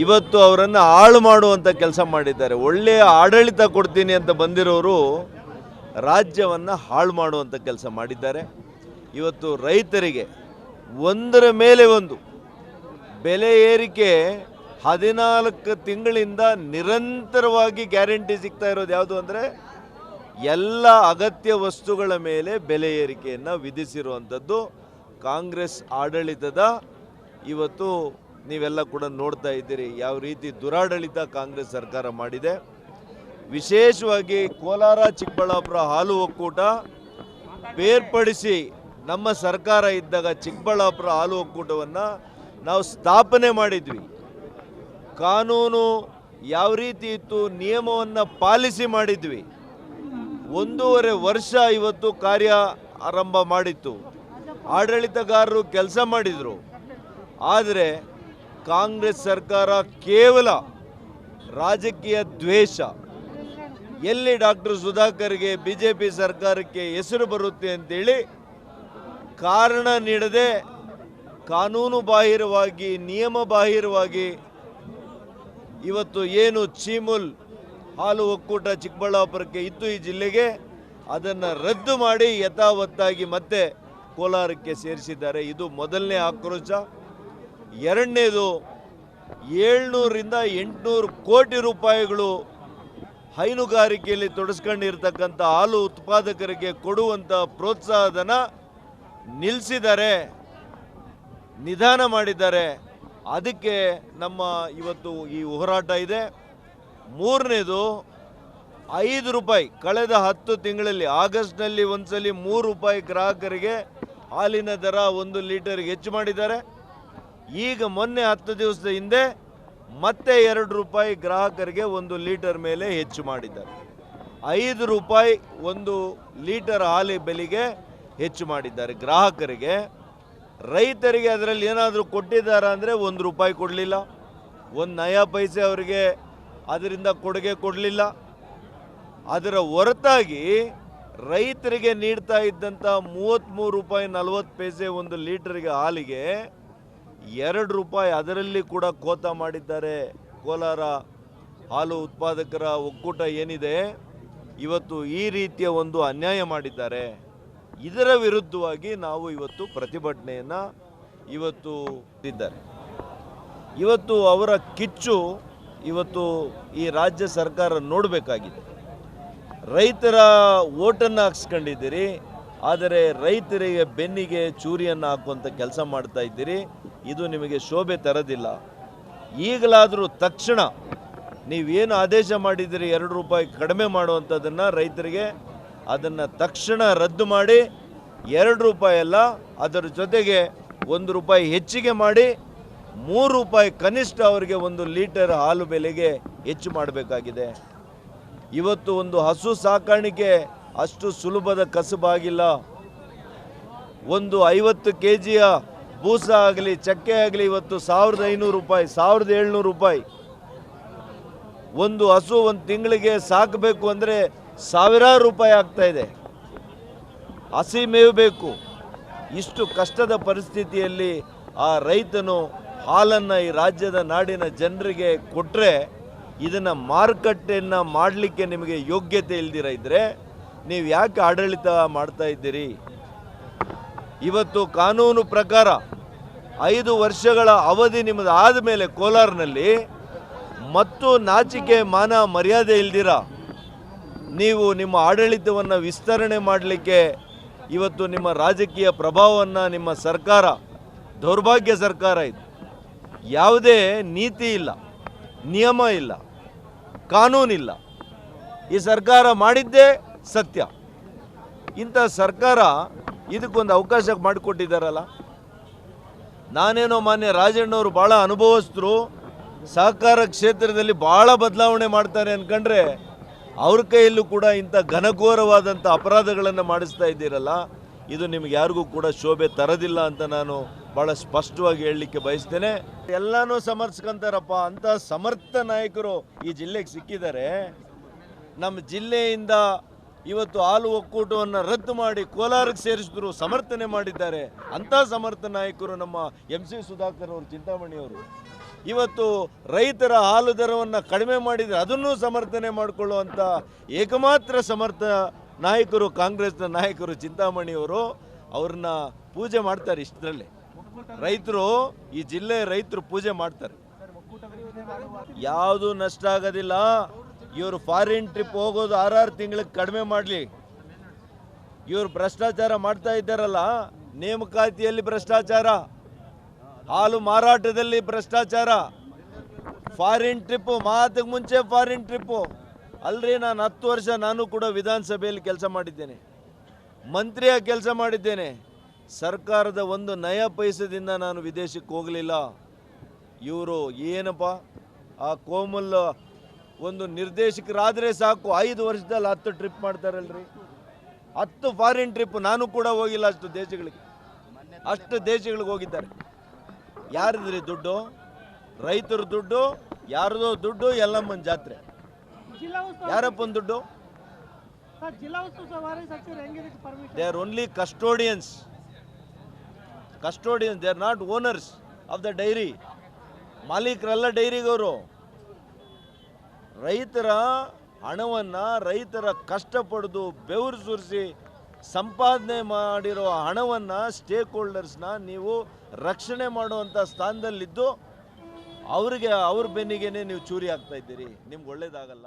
ಇವತ್ತು ಅವರನ್ನು ಹಾಳು ಮಾಡುವಂಥ ಕೆಲಸ ಮಾಡಿದ್ದಾರೆ. ಒಳ್ಳೆಯ ಆಡಳಿತ ಕೊಡ್ತೀನಿ ಅಂತ ಬಂದಿರೋರು ರಾಜ್ಯವನ್ನು ಹಾಳು ಮಾಡುವಂಥ ಕೆಲಸ ಮಾಡಿದ್ದಾರೆ. ಇವತ್ತು ರೈತರಿಗೆ ಒಂದರ ಮೇಲೆ ಒಂದು ಬೆಲೆ ಏರಿಕೆ 14 ತಿಂಗಳಿಂದ ನಿರಂತರವಾಗಿ ಗ್ಯಾರಂಟಿ ಸಿಗ್ತಾ ಇರೋದು ಯಾವುದು ಅಂದರೆ ಎಲ್ಲ ಅಗತ್ಯ ವಸ್ತುಗಳ ಮೇಲೆ ಬೆಲೆ ಏರಿಕೆಯನ್ನು ವಿಧಿಸಿರುವಂಥದ್ದು ಕಾಂಗ್ರೆಸ್ ಆಡಳಿತದ. ಇವತ್ತು ನೀವೆಲ್ಲ ಕೂಡ ನೋಡ್ತಾ ಇದ್ದೀರಿ ಯಾವ ರೀತಿ ದುರಾಡಳಿತ ಕಾಂಗ್ರೆಸ್ ಸರ್ಕಾರ ಮಾಡಿದೆ. ವಿಶೇಷವಾಗಿ ಕೋಲಾರ ಚಿಕ್ಕಬಳ್ಳಾಪುರ ಹಾಲು ಒಕ್ಕೂಟ ಬೇರ್ಪಡಿಸಿ ನಮ್ಮ ಸರ್ಕಾರ ಇದ್ದಾಗ ಚಿಕ್ಕಬಳ್ಳಾಪುರ ಹಾಲು ಒಕ್ಕೂಟವನ್ನು ನಾವು ಸ್ಥಾಪನೆ ಮಾಡಿದ್ವಿ. ಕಾನೂನು ಯಾವ ರೀತಿ ಇತ್ತು ನಿಯಮವನ್ನು ಪಾಲಿಸಿ ಮಾಡಿದ್ವಿ. 1.5 ವರ್ಷ ಇವತ್ತು ಕಾರ್ಯ ಆರಂಭ ಮಾಡಿತ್ತು. ಆಡಳಿತಗಾರರು ಕೆಲಸ ಮಾಡಿದರು. ಆದರೆ ಕಾಂಗ್ರೆಸ್ ಸರ್ಕಾರ ಕೇವಲ ರಾಜಕೀಯ ದ್ವೇಷ, ಎಲ್ಲಿ ಡಾಕ್ಟರ್ ಸುಧಾಕರ್ಗೆ BJP ಸರ್ಕಾರಕ್ಕೆ ಹೆಸರು ಬರುತ್ತೆ ಅಂತೇಳಿ ಕಾರಣ ನೀಡದೆ ಕಾನೂನು ಬಾಹಿರವಾಗಿ ನಿಯಮ ಬಾಹಿರವಾಗಿ ಇವತ್ತು ಏನು ಚೀಮುಲ್ ಹಾಲು ಒಕ್ಕೂಟ ಚಿಕ್ಕಬಳ್ಳಾಪುರಕ್ಕೆ ಇತ್ತು ಈ ಜಿಲ್ಲೆಗೆ, ಅದನ್ನು ರದ್ದು ಮಾಡಿ ಯಥಾವತ್ತಾಗಿ ಮತ್ತೆ ಕೋಲಾರಕ್ಕೆ ಸೇರಿಸಿದ್ದಾರೆ. ಇದು ಮೊದಲನೇ ಆಕ್ರೋಶ. ಎರಡನೇದು 700ರಿಂದ 800 ಕೋಟಿ ರೂಪಾಯಿಗಳು ಹೈನುಗಾರಿಕೆಯಲ್ಲಿ ತೊಡಸ್ಕೊಂಡಿರ್ತಕ್ಕಂಥ ಹಾಲು ಉತ್ಪಾದಕರಿಗೆ ಕೊಡುವಂಥ ಪ್ರೋತ್ಸಾಹಧನ ನಿಲ್ಲಿಸಿದ್ದಾರೆ, ನಿಧಾನ ಮಾಡಿದ್ದಾರೆ. ಅದಕ್ಕೆ ನಮ್ಮ ಇವತ್ತು ಈ ಹೋರಾಟ ಇದೆ. ಮೂರನೇದು 5 ರೂಪಾಯಿ ಕಳೆದ 10 ತಿಂಗಳಲ್ಲಿ ಆಗಸ್ಟ್ನಲ್ಲಿ ಒಂದ್ಸಲಿ 3 ರೂಪಾಯಿ ಗ್ರಾಹಕರಿಗೆ ಹಾಲಿನ ದರ 1 ಲೀಟರ್ಗೆ ಹೆಚ್ಚು ಮಾಡಿದ್ದಾರೆ. ಈಗ ಮೊನ್ನೆ 10 ದಿವಸದ ಹಿಂದೆ ಮತ್ತೆ 2 ರೂಪಾಯಿ ಗ್ರಾಹಕರಿಗೆ 1 ಲೀಟರ್ ಮೇಲೆ ಹೆಚ್ಚು ಮಾಡಿದ್ದಾರೆ. 5 ರೂಪಾಯಿ 1 ಲೀಟರ್ ಹಾಲಿನ ಬೆಲೆಗೆ ಹೆಚ್ಚು ಮಾಡಿದ್ದಾರೆ ಗ್ರಾಹಕರಿಗೆ. ರೈತರಿಗೆ ಅದರಲ್ಲಿ ಏನಾದರೂ ಕೊಟ್ಟಿದ್ದಾರೆ ಅಂದರೆ 1 ರೂಪಾಯಿ ಕೊಡಲಿಲ್ಲ, 1 ನಯಾ ಪೈಸೆ ಅವರಿಗೆ ಅದರಿಂದ ಕೊಡುಗೆ ಕೊಡಲಿಲ್ಲ. ಅದರ ಹೊರತಾಗಿ ರೈತರಿಗೆ ನೀಡ್ತಾ ಇದ್ದಂಥ 33 ರೂಪಾಯಿ 40 ಪೈಸೆ 1 ಲೀಟರ್ಗೆ ಹಾಲಿಗೆ 2 ರೂಪಾಯಿ ಅದರಲ್ಲಿ ಕೂಡ ಕೋತ ಮಾಡಿದ್ದಾರೆ. ಕೋಲಾರ ಹಾಲು ಉತ್ಪಾದಕರ ಒಕ್ಕೂಟ ಏನಿದೆ ಇವತ್ತು ಈ ರೀತಿಯ ಒಂದು ಅನ್ಯಾಯ ಮಾಡಿದ್ದಾರೆ. ಇದರ ವಿರುದ್ಧವಾಗಿ ನಾವು ಇವತ್ತು ಪ್ರತಿಭಟನೆಯನ್ನು ಇವತ್ತು ಇದ್ದಾರೆ. ಇವತ್ತು ಅವರ ಕಿಚ್ಚು ಇವತ್ತು ಈ ರಾಜ್ಯ ಸರ್ಕಾರ ನೋಡಬೇಕಾಗಿದೆ. ರೈತರ ಓಟನ್ನು ಹಾಕ್ಸ್ಕೊಂಡಿದ್ದೀರಿ, ಆದರೆ ರೈತರಿಗೆ ಬೆನ್ನಿಗೆ ಚೂರಿಯನ್ನು ಹಾಕುವಂಥ ಕೆಲಸ ಮಾಡ್ತಾ ಇದ್ದೀರಿ. ಇದು ನಿಮಗೆ ಶೋಭೆ ತರೋದಿಲ್ಲ. ಈಗಲಾದರೂ ತಕ್ಷಣ ನೀವೇನು ಆದೇಶ ಮಾಡಿದ್ದೀರಿ 2 ರೂಪಾಯಿ ಕಡಿಮೆ ಮಾಡುವಂಥದ್ದನ್ನು ರೈತರಿಗೆ ಅದನ್ನು ತಕ್ಷಣ ರದ್ದು ಮಾಡಿ 2 ರೂಪಾಯಿ ಅಲ್ಲ ಅದರ ಜೊತೆಗೆ 1 ರೂಪಾಯಿ ಹೆಚ್ಚಿಗೆ ಮಾಡಿ 3 ರೂಪಾಯಿ ಕನಿಷ್ಠ ಅವರಿಗೆ 1 ಲೀಟರ್ ಹಾಲು ಬೆಲೆಗೆ ಹೆಚ್ಚು ಮಾಡಬೇಕಾಗಿದೆ. ಇವತ್ತು ಒಂದು ಹಸು ಸಾಕಾಣಿಕೆ ಅಷ್ಟು ಸುಲಭದ ಕಸಬಾಗಿಲ್ಲ. ಒಂದು 50 kg ಬೂಸ ಆಗಲಿ ಚಕ್ಕೆ ಆಗಲಿ ಇವತ್ತು 1500 ರೂಪಾಯಿ 1700 ರೂಪಾಯಿ. ಒಂದು ಹಸು ಒಂದು ತಿಂಗಳಿಗೆ ಸಾಕಬೇಕು ಅಂದರೆ ಸಾವಿರಾರು ರೂಪಾಯಿ ಆಗ್ತಾ ಇದೆ. ಹಸಿ ಮೇವು ಬೇಕು. ಇಷ್ಟು ಕಷ್ಟದ ಪರಿಸ್ಥಿತಿಯಲ್ಲಿ ಆ ರೈತನು ಹಾಲನ್ನು ಈ ರಾಜ್ಯದ ನಾಡಿನ ಜನರಿಗೆ ಕೊಟ್ಟರೆ ಇದನ್ನು ಮಾರುಕಟ್ಟೆಯನ್ನು ಮಾಡಲಿಕ್ಕೆ ನಿಮಗೆ ಯೋಗ್ಯತೆ ಇಲ್ದಿರ ಇದ್ದರೆ ನೀವು ಯಾಕೆ ಆಡಳಿತ ಮಾಡ್ತಾ ಇದ್ದೀರಿ? ಇವತ್ತು ಕಾನೂನು ಪ್ರಕಾರ 5 ವರ್ಷಗಳ ಅವಧಿ ನಿಮ್ಮದು ಆದಮೇಲೆ ಕೋಲಾರನಲ್ಲಿ ಮತ್ತು ನಾಚಿಕೆ ಮಾನ ಮರ್ಯಾದೆ ಇಲ್ದಿರ ನೀವು ನಿಮ್ಮ ಆಡಳಿತವನ್ನು ವಿಸ್ತರಣೆ ಮಾಡಲಿಕ್ಕೆ ಇವತ್ತು ನಿಮ್ಮ ರಾಜಕೀಯ ಪ್ರಭಾವವನ್ನು ನಿಮ್ಮ ಸರ್ಕಾರ ದೌರ್ಭಾಗ್ಯ ಸರ್ಕಾರ ಇದು. ಯಾವುದೇ ನೀತಿ ಇಲ್ಲ, ನಿಯಮ ಇಲ್ಲ, ಕಾನೂನಿಲ್ಲ. ಈ ಸರ್ಕಾರ ಮಾಡಿದ್ದೇ ಸತ್ಯ. ಇಂಥ ಸರ್ಕಾರ ಇದಕ್ಕೊಂದು ಅವಕಾಶ ಮಾಡಿಕೊಟ್ಟಿದ್ದಾರಲ್ಲ. ನಾನೇನೋ ಮಾನ್ಯ ರಾಜಣ್ಣವರು ಭಾಳ ಅನುಭವಸ್ಥರು, ಸಹಕಾರ ಕ್ಷೇತ್ರದಲ್ಲಿ ಭಾಳ ಬದಲಾವಣೆ ಮಾಡ್ತಾರೆ ಅಂದ್ಕೊಂಡ್ರೆ ಅವ್ರ ಕೈಯಲ್ಲೂ ಕೂಡ ಇಂಥ ಘನಘೋರವಾದಂಥ ಅಪರಾಧಗಳನ್ನು ಮಾಡಿಸ್ತಾ ಇದ್ದೀರಲ್ಲ, ಇದು ನಿಮ್ಗೆ ಯಾರಿಗೂ ಕೂಡ ಶೋಭೆ ತರೋದಿಲ್ಲ ಅಂತ ನಾನು ಭಾಳ ಸ್ಪಷ್ಟವಾಗಿ ಹೇಳಲಿಕ್ಕೆ ಬಯಸ್ತೇನೆ. ಎಲ್ಲನೂ ಸಮರ್ಥಿಸ್ಕೊಂತಾರಪ್ಪ ಅಂತ ಸಮರ್ಥ ನಾಯಕರು ಈ ಜಿಲ್ಲೆಗೆ ಸಿಕ್ಕಿದ್ದಾರೆ. ನಮ್ಮ ಜಿಲ್ಲೆಯಿಂದ ಇವತ್ತು ಹಾಲು ಒಕ್ಕೂಟವನ್ನು ರದ್ದು ಮಾಡಿ ಕೋಲಾರಕ್ಕೆ ಸೇರಿಸಿದ್ರು, ಸಮರ್ಥನೆ ಮಾಡಿದ್ದಾರೆ. ಅಂಥ ಸಮರ್ಥ ನಾಯಕರು ನಮ್ಮ MC ಸುಧಾಕರ್ ಅವರು, ಚಿಂತಾಮಣಿಯವರು. ಇವತ್ತು ರೈತರ ಹಾಲು ದರವನ್ನು ಕಡಿಮೆ ಮಾಡಿದರೆ ಅದನ್ನೂ ಸಮರ್ಥನೆ ಮಾಡಿಕೊಳ್ಳುವಂಥ ಏಕಮಾತ್ರ ಸಮರ್ಥ ನಾಯಕರು ಕಾಂಗ್ರೆಸ್ನ ನಾಯಕರು ಚಿಂತಾಮಣಿಯವರು. ಅವ್ರನ್ನ ಪೂಜೆ ಮಾಡ್ತಾರೆ. ಇಷ್ಟರಲ್ಲೇ ರೈತರು, ಈ ಜಿಲ್ಲೆಯ ರೈತರು ಪೂಜೆ ಮಾಡ್ತಾರೆ. ಯಾವುದು ನಷ್ಟ ಆಗೋದಿಲ್ಲ. ಇವರು ಫಾರಿನ್ ಟ್ರಿಪ್ ಹೋಗೋದು 6 ತಿಂಗಳಿಗೆ ಕಡಿಮೆ ಮಾಡಲಿ. ಇವರು ಭ್ರಷ್ಟಾಚಾರ ಮಾಡ್ತಾ ಇದ್ದಾರಲ್ಲ, ನೇಮಕಾತಿಯಲ್ಲಿ ಭ್ರಷ್ಟಾಚಾರ, ಹಾಲು ಮಾರಾಟದಲ್ಲಿ ಭ್ರಷ್ಟಾಚಾರ, ಫಾರಿನ್ ಟ್ರಿಪ್ಪು, ಮಾತಿಗೆ ಮುಂಚೆ ಫಾರಿನ್ ಟ್ರಿಪ್ಪು. ಅಲ್ರಿ, ನಾನು 10 ವರ್ಷ ನಾನು ಕೂಡ ವಿಧಾನಸಭೆಯಲ್ಲಿ ಕೆಲಸ ಮಾಡಿದ್ದೇನೆ, ಮಂತ್ರಿಯಾಗಿ ಕೆಲಸ ಮಾಡಿದ್ದೇನೆ. ಸರ್ಕಾರದ ಒಂದು ನಯ ಪೈಸದಿಂದ ನಾನು ವಿದೇಶಕ್ಕೆ ಹೋಗಲಿಲ್ಲ. ಇವರು ಏನಪ್ಪ, ಆ ಕೋಮಲ್ ಒಂದು ನಿರ್ದೇಶಕರಾದರೆ ಸಾಕು 5 ವರ್ಷದಲ್ಲಿ 10 ಟ್ರಿಪ್ ಮಾಡ್ತಾರಲ್ರಿ. 10 foreign trip. ನಾನು ಕೂಡ ಹೋಗಿಲ್ಲ ಅಷ್ಟು ದೇಶಗಳಿಗೆ ಹೋಗಿದ್ದಾರೆ. ಯಾರಿದ್ರಿ ದುಡ್ಡು? ರೈತರ ದುಡ್ಡು, ಯಾರದೋ ದುಡ್ಡು, ಎಲ್ಲಮ್ಮನ ಜಾತ್ರೆ. ಯಾರಪ್ಪನ ದುಡ್ಡು? They are only custodians. They are not owners of the dairy. ಮಾಲೀಕರಲ್ಲ ಡೈರಿಗವರು. ರೈತರ ಹಣವನ್ನು, ರೈತರ ಕಷ್ಟಪಡ್ದು ಬೆವರು ಸುರಿಸಿ ಸಂಪಾದನೆ ಮಾಡಿರೋ ಹಣವನ್ನು, ಸ್ಟೇಕ್ ಹೋಲ್ಡರ್ಸ್ನ ನೀವು ರಕ್ಷಣೆ ಮಾಡುವಂಥ ಸ್ಥಾನದಲ್ಲಿದ್ದು ಅವ್ರ ಬೆನ್ನಿಗೆ ನೀವು ಚೂರಿ ಆಗ್ತಾ ಇದ್ದೀರಿ. ನಿಮ್ಗೆ ಒಳ್ಳೇದಾಗಲ್ಲ.